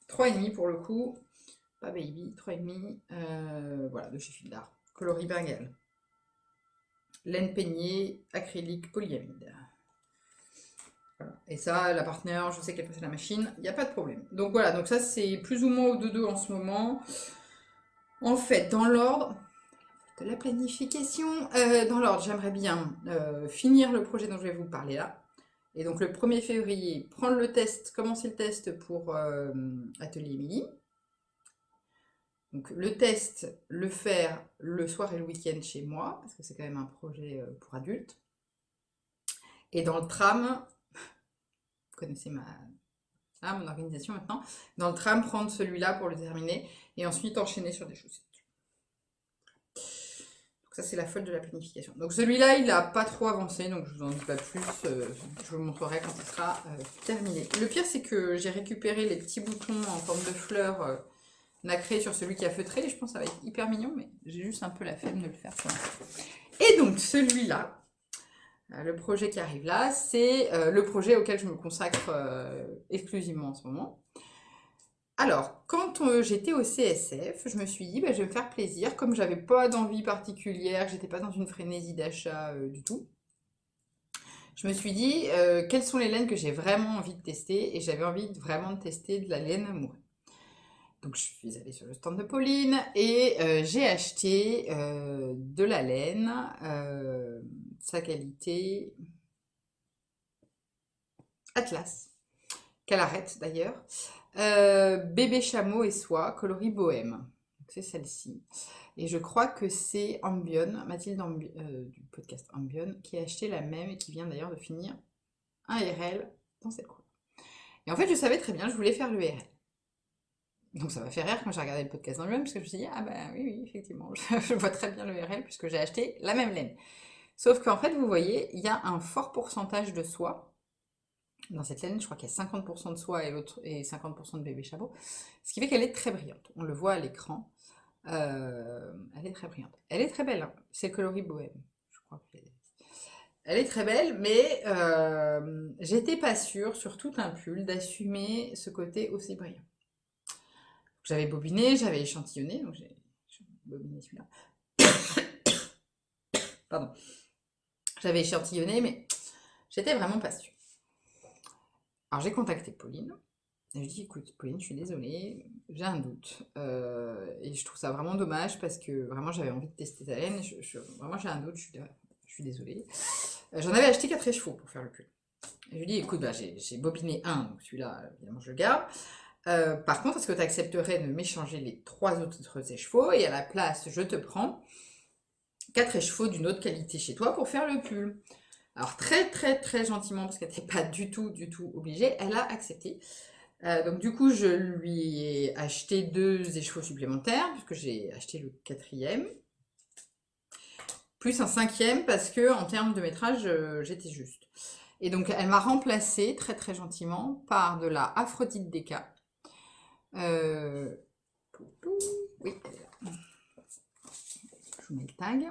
3,5 pour le coup. Pas baby, 3,5. Voilà, de chez Fildar. Coloris Bengale. Laine peignée, acrylique, polyamide. Voilà. Et ça, la partenaire, je sais qu'elle passe à la machine, il n'y a pas de problème. Donc voilà, donc ça c'est plus ou moins au dodo en ce moment. En fait, dans l'ordre de la planification, dans l'ordre, j'aimerais bien finir le projet dont je vais vous parler là. Et donc le 1er février, prendre le test, commencer le test pour Atelier Émilie. Donc le test, le faire le soir et le week-end chez moi, parce que c'est quand même un projet pour adultes. Et dans le tram, vous connaissez mon organisation maintenant, dans le tram, prendre celui-là pour le terminer, et ensuite enchaîner sur des chaussettes. Donc ça, c'est la faute de la planification. Donc celui-là, il n'a pas trop avancé, donc je vous en dis pas plus, je vous le montrerai quand il sera terminé. Le pire, c'est que j'ai récupéré les petits boutons en forme de fleurs nacrés sur celui qui a feutré, et je pense que ça va être hyper mignon, mais j'ai juste un peu la flemme de le faire pour l'instant. Et donc celui-là, le projet qui arrive là, c'est le projet auquel je me consacre exclusivement en ce moment. Alors, quand j'étais au CSF, je me suis dit, bah, je vais me faire plaisir, comme j'avais pas d'envie particulière, j'étais pas dans une frénésie d'achat du tout. Je me suis dit, quelles sont les laines que j'ai vraiment envie de tester, et j'avais envie vraiment de tester de la laine amoureux. Donc je suis allée sur le stand de Pauline et j'ai acheté de la laine, sa qualité Atlas. qu'elle arrête d'ailleurs. Bébé chameau et soie, coloris bohème. Donc, c'est celle-ci. Et je crois que c'est Ambion, Mathilde du podcast Ambion, qui a acheté la même et qui vient d'ailleurs de finir un RL dans cette couleur. Et en fait, je savais très bien, je voulais faire le RL. Donc ça m'a fait rire quand j'ai regardé le podcast d'Ambion, parce que je me suis dit, ah bah oui, effectivement, je vois très bien le RL puisque j'ai acheté la même laine. Sauf qu'en fait, vous voyez, il y a un fort pourcentage de soie. Dans cette laine, je crois qu'il y a 50% de soie et 50% de bébé chameau, ce qui fait qu'elle est très brillante. On le voit à l'écran. Elle est très brillante. Elle est très belle, hein. C'est le coloris bohème. Je crois que elle est très belle, mais j'étais pas sûre, sur tout un pull, d'assumer ce côté aussi brillant. J'avais bobiné, j'avais échantillonné, donc j'ai bobiné celui-là. Pardon. J'avais échantillonné, mais j'étais vraiment pas sûre. Alors j'ai contacté Pauline. Et je dis, écoute, Pauline, je suis désolée, j'ai un doute. Et je trouve ça vraiment dommage parce que vraiment j'avais envie de tester ta laine. Vraiment j'ai un doute, je suis désolée. J'en avais acheté 4 échevaux pour faire le pull. Et je lui dis, écoute, bah, j'ai bobiné un, donc celui-là, évidemment, je le garde. Par contre, est-ce que tu accepterais de m'échanger les 3 autres échevaux et à la place, je te prends 4 échevaux d'une autre qualité chez toi pour faire le pull. Alors très très très gentiment, parce qu'elle n'était pas du tout obligée, elle a accepté. Donc du coup, je lui ai acheté 2 échevaux supplémentaires, puisque j'ai acheté le 4e, plus un 5e, parce que en termes de métrage, j'étais juste. Et donc elle m'a remplacé très très gentiment par de la Aphrodite Deka. Oui, elle est là. Je vous mets le tag.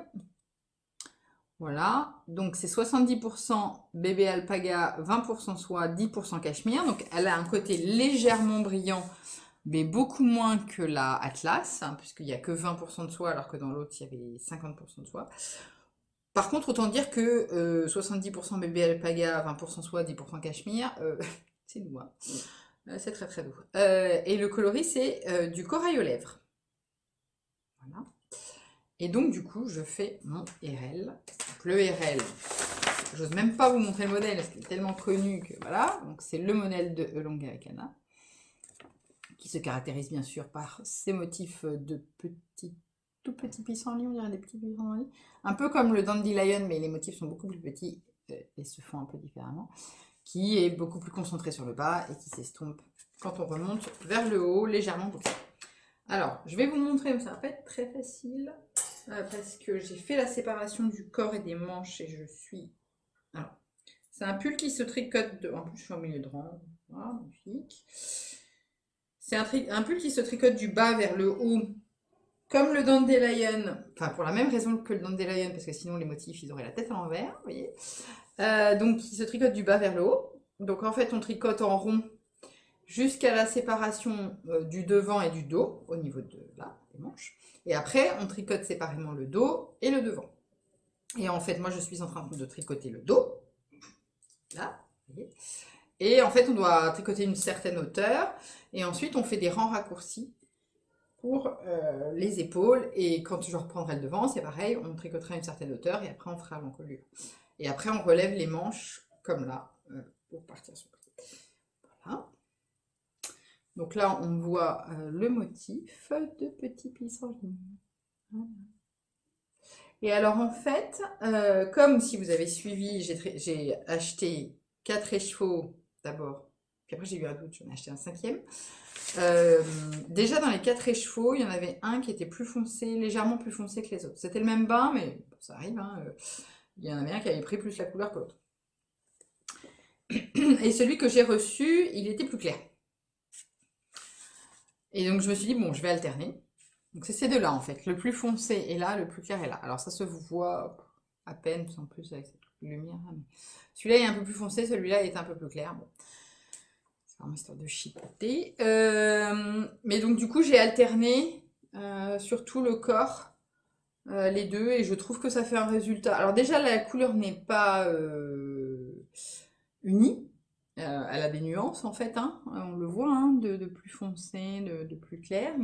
Voilà, donc c'est 70% bébé alpaga, 20% soie, 10% cachemire. Donc elle a un côté légèrement brillant, mais beaucoup moins que la Atlas, hein, puisqu'il n'y a que 20% de soie, alors que dans l'autre, il y avait 50% de soie. Par contre, autant dire que 70% bébé alpaga, 20% soie, 10% cachemire, c'est doux, hein. C'est très très doux. Et le coloris, c'est du corail aux lèvres. Voilà. Et donc, du coup, je fais mon RL. Donc, le RL, j'ose même pas vous montrer le modèle parce qu'il est tellement connu que voilà. Donc, c'est le modèle de Longa Akana, qui se caractérise bien sûr par ses motifs de tout petits pissenlits, on dirait des petits pissenlits. Un peu comme le Dandelion, mais les motifs sont beaucoup plus petits et se font un peu différemment. Qui est beaucoup plus concentré sur le bas et qui s'estompe quand on remonte vers le haut, légèrement boxé. Alors, je vais vous montrer, mais ça va pas être très facile, parce que j'ai fait la séparation du corps et des manches et je suis... Alors, c'est un pull qui se tricote, en plus je suis en milieu de rang, voilà, magnifique. C'est un pull qui se tricote du bas vers le haut, comme le Dandelion, enfin pour la même raison que le Dandelion, parce que sinon les motifs, ils auraient la tête à l'envers, vous voyez. Donc, il se tricote du bas vers le haut. Donc, en fait, on tricote en rond jusqu'à la séparation du devant et du dos, au niveau de là, des manches. Et après, on tricote séparément le dos et le devant. Et en fait, moi, je suis en train de tricoter le dos. Là, vous voyez. Et en fait, on doit tricoter une certaine hauteur. Et ensuite, on fait des rangs raccourcis pour les épaules. Et quand je reprendrai le devant, c'est pareil, on tricotera une certaine hauteur et après, on fera l'encolure. Et après, on relève les manches comme là pour partir sur le côté. Voilà. Donc là, on voit le motif de petits pissenlits. Voilà. Et alors, en fait, comme si vous avez suivi, j'ai acheté 4 échevaux d'abord, puis après j'ai eu un doute, j'en ai acheté un 5e. Déjà dans les 4 échevaux, il y en avait un qui était plus foncé, légèrement plus foncé que les autres. C'était le même bain, mais ça arrive, hein, il y en avait un qui avait pris plus la couleur que l'autre. Et celui que j'ai reçu, il était plus clair. Et donc je me suis dit, bon, je vais alterner. Donc c'est ces deux-là en fait. Le plus foncé est là, le plus clair est là. Alors ça se voit à peine, en plus avec cette lumière. Celui-là est un peu plus foncé, celui-là est un peu plus clair. Bon. C'est vraiment histoire de chipoter. Mais donc du coup j'ai alterné sur tout le corps les deux et je trouve que ça fait un résultat. Alors déjà la couleur n'est pas unie. Elle a des nuances en fait, hein, on le voit, hein, de plus foncé, de plus clair.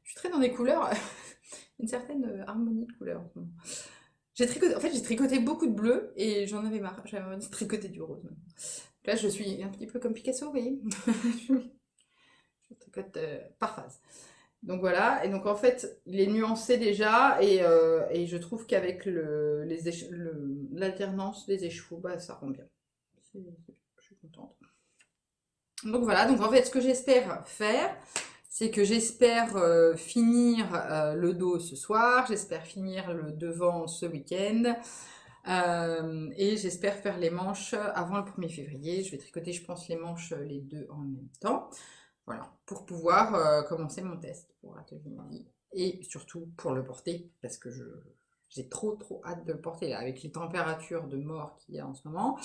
Je suis très dans des couleurs, une certaine harmonie de couleurs. En fait, j'ai tricoté beaucoup de bleu et j'en avais marre, j'avais envie de tricoter du rose. Là, je suis un petit peu comme Picasso, vous voyez. Je tricote par phase. Donc voilà, et donc en fait, il est nuancé déjà, et je trouve qu'avec l'alternance des écheveaux, bah, ça rend bien. Je suis contente. Donc voilà, donc en fait, ce que j'espère faire, c'est que j'espère finir le dos ce soir, j'espère finir le devant ce week-end, et j'espère faire les manches avant le 1er février. Je vais tricoter, je pense, les manches les deux en même temps. Voilà, pour pouvoir commencer mon test pour Atelier Midi. Et surtout pour le porter, parce que j'ai trop hâte de le porter là, avec les températures de mort qu'il y a en ce moment.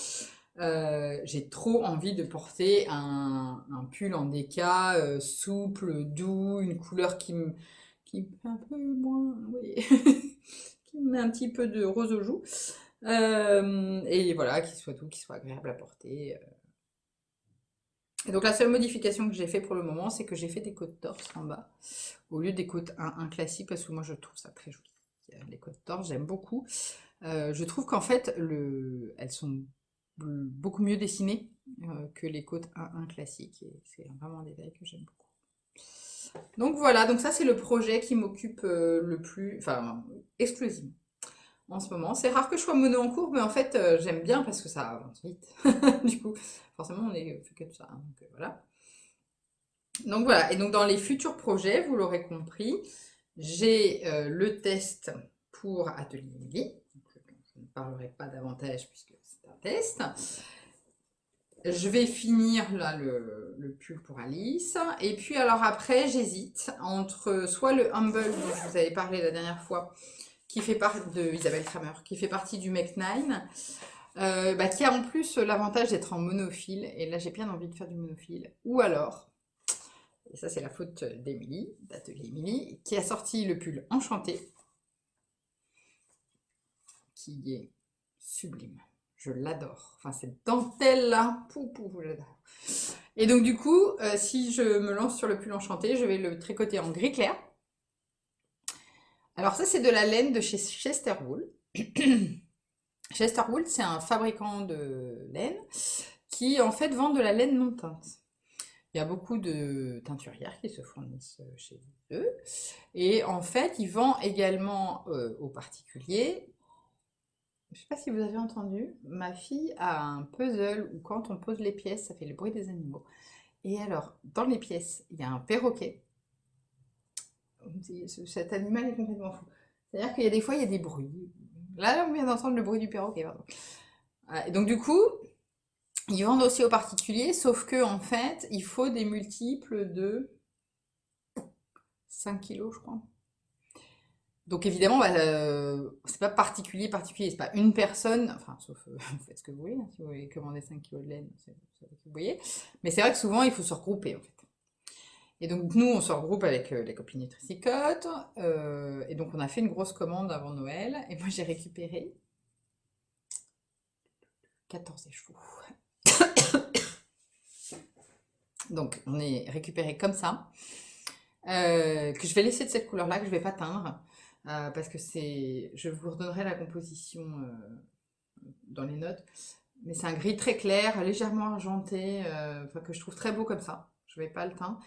J'ai trop envie de porter un pull en déca, souple, doux, une couleur qui me fait un peu moins, oui, qui me met un petit peu de rose aux joues. Et voilà, qu'il soit doux, qu'il soit agréable à porter. Et donc la seule modification que j'ai fait pour le moment, c'est que j'ai fait des côtes torse en bas, au lieu des côtes 1 classiques, parce que moi je trouve ça très joli. Les côtes torse, j'aime beaucoup. Je trouve qu'en fait, elles sont beaucoup mieux dessinées que les côtes 1 classiques, et c'est vraiment un détail que j'aime beaucoup. Donc voilà, donc ça c'est le projet qui m'occupe le plus, enfin exclusivement en ce moment. C'est rare que je sois mono en cours, mais en fait j'aime bien parce que ça avance vite. Du coup, forcément on est fait que de ça, hein, donc voilà. Donc voilà, et donc dans les futurs projets, vous l'aurez compris, j'ai le test pour Atelier Midi. Je ne parlerai pas davantage puisque c'est un test. Je vais finir là le pull pour Alice. Et puis alors après, j'hésite entre soit le Humble dont je vous avais parlé la dernière fois, qui fait partie de Isabelle Kramer, qui fait partie du Make 9, qui a en plus l'avantage d'être en monofil. Et là, j'ai bien envie de faire du monofil. Ou alors, et ça c'est la faute d'Émilie, d'Atelier Émilie, qui a sorti le pull Enchanté, qui est sublime. Je l'adore. Enfin, cette dentelle-là, j'adore. Et donc, du coup, si je me lance sur le pull Enchanté, je vais le tricoter en gris clair. Alors ça, c'est de la laine de chez Chesterwool. Chesterwool, c'est un fabricant de laine qui, en fait, vend de la laine non teinte. Il y a beaucoup de teinturières qui se fournissent chez eux. Et en fait, ils vendent également aux particuliers. Je ne sais pas si vous avez entendu, ma fille a un puzzle où quand on pose les pièces, ça fait le bruit des animaux. Et alors, dans les pièces, il y a un perroquet. Cet animal est complètement fou. C'est-à-dire qu'il y a des fois, il y a des bruits. Là, on vient d'entendre le bruit du perroquet, pardon. Et donc, du coup, ils vendent aussi aux particuliers, sauf que en fait, il faut des multiples de 5 kilos, je crois. Donc évidemment, c'est pas particulier, c'est pas une personne, enfin, sauf, vous faites ce que vous voulez, hein, si vous voulez commander 5 kilos de laine, c'est ce que vous voyez. Mais c'est vrai que souvent, il faut se regrouper, en fait. Et donc, nous, on se regroupe avec les copines Nutricicote, et donc on a fait une grosse commande avant Noël, et moi, j'ai récupéré 14 échevaux. Donc, on est récupéré comme ça, que je vais laisser de cette couleur-là, que je vais pas teindre, parce que je vous redonnerai la composition dans les notes, mais c'est un gris très clair, légèrement argenté, que je trouve très beau comme ça. Je vais pas le teindre,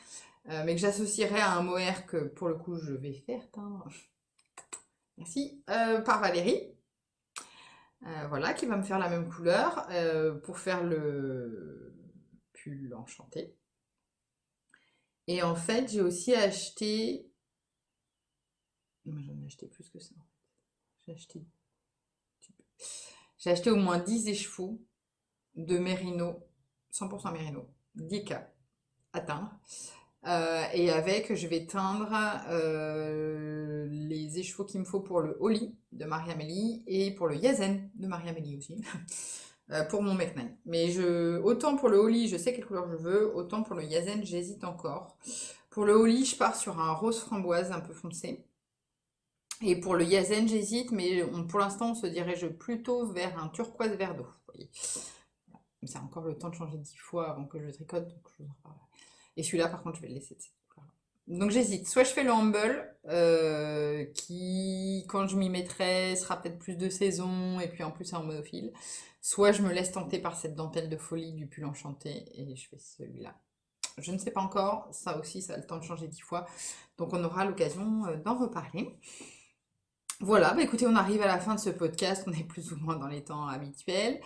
mais que j'associerai à un mohair que pour le coup je vais faire teindre. Merci, par Valérie. Voilà, qui va me faire la même couleur pour faire le pull enchanté. Et en fait, j'ai aussi acheté. Moi, j'en ai acheté plus que ça. J'ai acheté au moins 10 échevaux de mérino, 100% mérino, 10K à teindre. Et avec, je vais teindre les échevaux qu'il me faut pour le Holly de Marie-Amélie et pour le Yazen de Marie-Amélie aussi, pour mon Meknine. Mais autant pour le Holly, je sais quelle couleur je veux, autant pour le Yazen, j'hésite encore. Pour le Holly, je pars sur un rose framboise un peu foncé. Et pour le Yazen, j'hésite, mais pour l'instant, on se dirige plutôt vers un turquoise vert d'eau. C'est encore le temps de changer 10 fois avant que je tricote, donc je vous en reparlerai. Et celui-là, par contre, je vais le laisser de cette couleur-là. Donc j'hésite. Soit je fais le humble, qui, quand je m'y mettrai, sera peut-être plus de saison, et puis en plus c'est en monophile. Soit je me laisse tenter par cette dentelle de folie du pull enchanté, et je fais celui-là. Je ne sais pas encore, ça aussi, ça a le temps de changer 10 fois. Donc on aura l'occasion d'en reparler. Voilà, bah écoutez, on arrive à la fin de ce podcast, on est plus ou moins dans les temps habituels.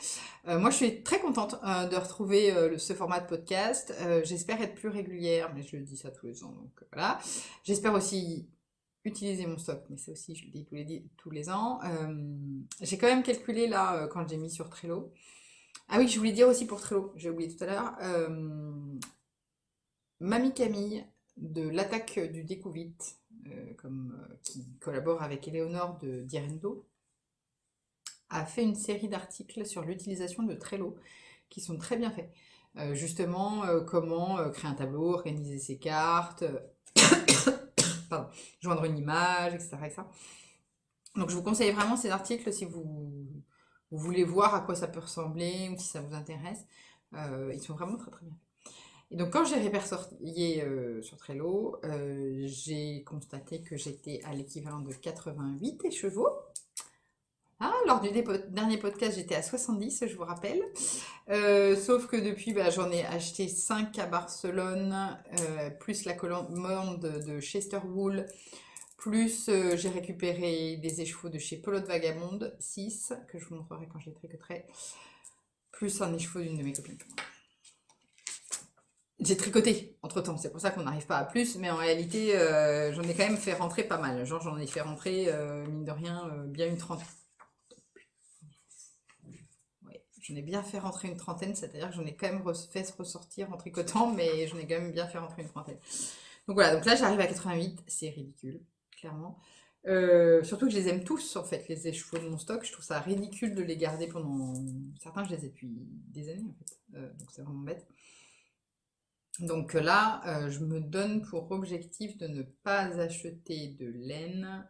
Moi, je suis très contente de retrouver ce format de podcast. J'espère être plus régulière, mais je le dis ça tous les ans, donc voilà. J'espère aussi utiliser mon stock, mais ça aussi, je le dis tous les ans. J'ai quand même calculé là, quand j'ai mis sur Trello. Ah oui, je voulais dire aussi pour Trello, j'ai oublié tout à l'heure. Mamie Camille de l'attaque du découvite, qui collabore avec Éléonore de Direndo, a fait une série d'articles sur l'utilisation de Trello qui sont très bien faits. Justement, comment créer un tableau, organiser ses cartes, pardon, joindre une image, etc., etc. Donc je vous conseille vraiment ces articles si vous voulez voir à quoi ça peut ressembler ou si ça vous intéresse. Ils sont vraiment très très bien. Et donc quand j'ai répertorié sur Trello, j'ai constaté que j'étais à l'équivalent de 88 chevaux. Ah, lors du dernier podcast, j'étais à 70, je vous rappelle. Sauf que depuis, bah, j'en ai acheté 5 à Barcelone, plus la commande de Chester Wool, plus j'ai récupéré des écheveaux de chez Pelote Vagabonde, 6, que je vous montrerai quand je les tricoterai, plus un écheveau d'une de mes copines. J'ai tricoté entre temps, c'est pour ça qu'on n'arrive pas à plus, mais en réalité, j'en ai quand même fait rentrer pas mal. Genre, j'en ai fait rentrer, mine de rien, bien une trentaine. Ouais, j'en ai bien fait rentrer une trentaine, c'est-à-dire que j'en ai quand même fait ressortir en tricotant, mais j'en ai quand même bien fait rentrer une trentaine. Donc voilà, donc là j'arrive à 88, c'est ridicule, clairement. Surtout que je les aime tous en fait, les écheveaux de mon stock. Je trouve ça ridicule de les garder pendant. Certains, je les ai depuis des années en fait, donc c'est vraiment bête. Donc là, je me donne pour objectif de ne pas acheter de laine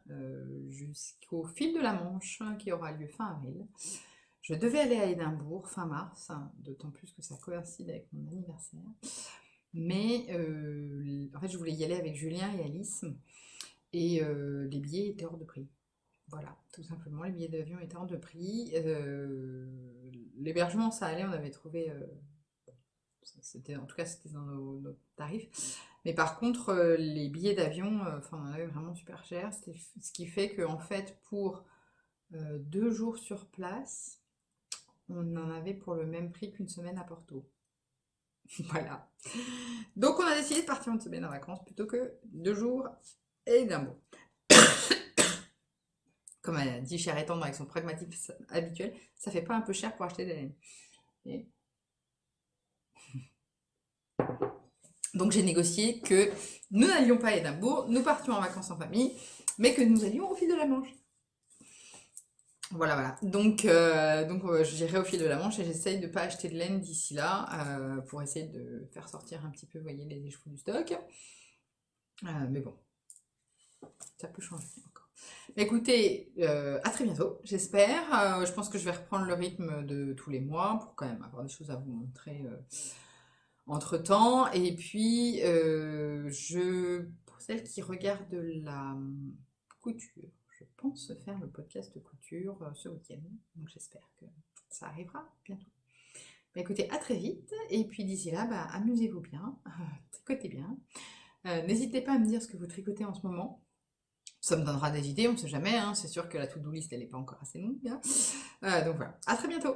jusqu'au fil de la Manche, qui aura lieu fin avril. Je devais aller à Édimbourg fin mars, d'autant plus que ça coïncide avec mon anniversaire. Mais en fait, je voulais y aller avec Julien et Alice, et les billets étaient hors de prix. Voilà, tout simplement, les billets d'avion étaient hors de prix. L'hébergement, ça allait, on avait trouvé. En tout cas, c'était dans nos tarifs. Mais par contre, les billets d'avion, enfin, on en avait vraiment super cher. Ce qui fait que, en fait, pour 2 jours sur place, on en avait pour le même prix qu'une semaine à Porto. Voilà. Donc, on a décidé de partir une semaine en vacances plutôt que 2 jours et d'un mot. Comme a dit Cher et Tendre avec son pragmatisme habituel, ça fait pas un peu cher pour acheter des laines. Et donc j'ai négocié que nous n'allions pas à Édimbourg, nous partions en vacances en famille, mais que nous allions au fil de la Manche. Voilà, voilà. Donc j'irai au fil de la Manche et j'essaye de ne pas acheter de laine d'ici là pour essayer de faire sortir un petit peu, vous voyez, les écheveaux du stock. Mais bon, ça peut changer encore. Écoutez, à très bientôt, j'espère. Je pense que je vais reprendre le rythme de tous les mois pour quand même avoir des choses à vous montrer entre-temps. Et puis, pour celles qui regardent la couture, je pense faire le podcast de couture ce week-end. Donc j'espère que ça arrivera bientôt. Bah, écoutez, à très vite. Et puis d'ici là, bah, amusez-vous bien, tricotez bien. N'hésitez pas à me dire ce que vous tricotez en ce moment. Ça me donnera des idées, on ne sait jamais. Hein. C'est sûr que la to-do list, elle n'est pas encore assez longue. Hein. Donc voilà, à très bientôt.